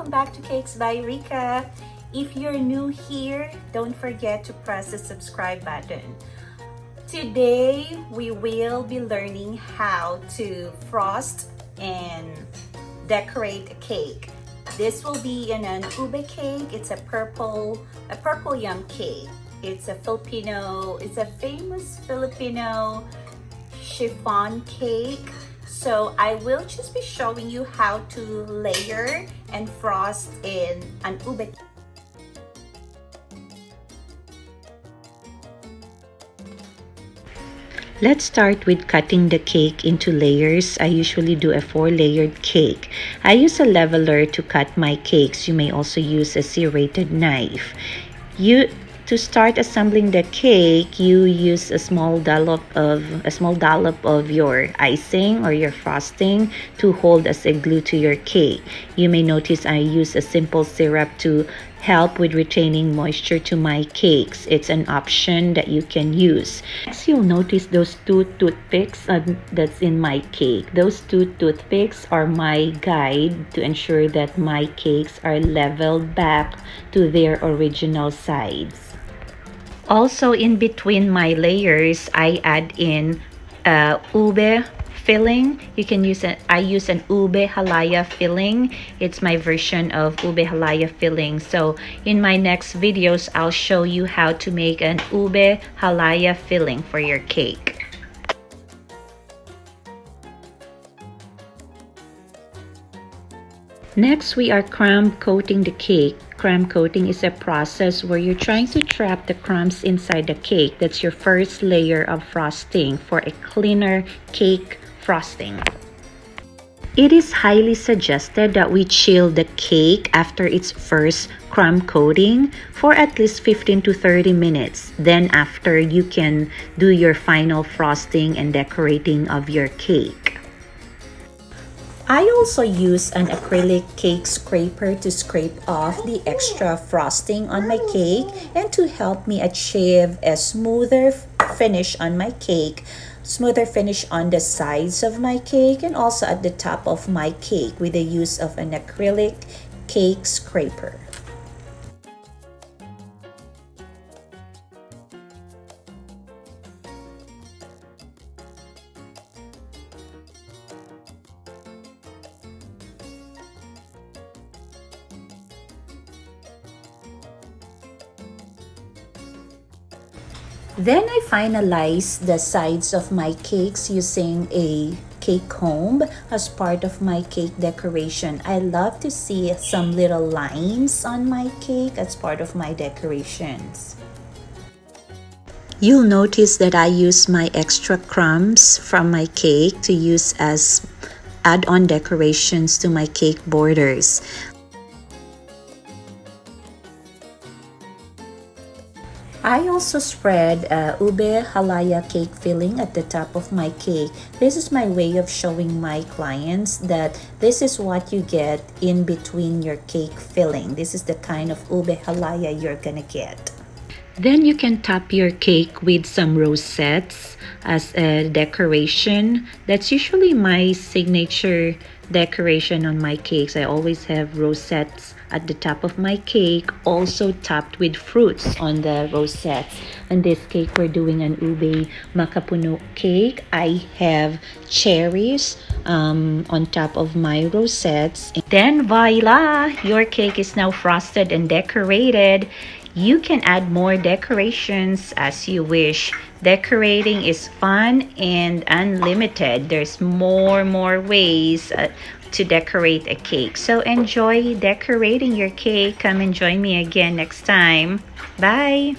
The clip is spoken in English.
welcome back to Cakes by Rika. If you're new here, don't forget to press the subscribe button. Today, we will be learning how to frost and decorate a cake. This will be in an ube cake. It's a purple yum cake. It's a famous Filipino chiffon cake. So I will just be showing you how to layer and frost in an ube. Let's start with cutting the cake into layers. I usually do a 4-layered cake. I use a leveler to cut my cakes. You may also use a serrated knife. To start assembling the cake, you use a small dollop of your icing or your frosting to hold as a glue to your cake. You may notice I use a simple syrup to help with retaining moisture to my cakes. It's an option that you can use. Next, you'll notice those 2 toothpicks that's in my cake. Those 2 toothpicks are my guide to ensure that my cakes are leveled back to their original sides. Also, in between my layers, I add in ube filling. I use an ube halaya filling. It's my version of ube halaya filling. So in my next videos, I'll show you how to make an ube halaya filling for your cake. Next, we are crumb coating the cake. Crumb coating is a process where you're trying to trap the crumbs inside the cake. That's your first layer of frosting for a cleaner cake frosting. It is highly suggested that we chill the cake after its first crumb coating for at least 15 to 30 minutes. Then after, you can do your final frosting and decorating of your cake. I also use an acrylic cake scraper to scrape off the extra frosting on my cake and to help me achieve a smoother finish on my cake, smoother finish on the sides of my cake and also at the top of my cake with the use of an acrylic cake scraper. Then I finalize the sides of my cakes using a cake comb as part of my cake decoration. I love to see some little lines on my cake as part of my decorations. You'll notice that I use my extra crumbs from my cake to use as add-on decorations to my cake borders. I also spread ube halaya cake filling at the top of my cake. This is my way of showing my clients that this is what you get in between your cake filling. This is the kind of ube halaya you're gonna get. Then you can top your cake with some rosettes as a decoration. That's usually my signature decoration on my cakes. I always have rosettes at the top of my cake, also topped with fruits on the rosettes. On this cake, we're doing an ube makapuno cake. I have cherries on top of my rosettes. Then voila! Your cake is now frosted and decorated. You can add more decorations as you wish. Decorating is fun and unlimited. There's more ways to decorate a cake. So enjoy decorating your cake. Come and join me again next time. Bye!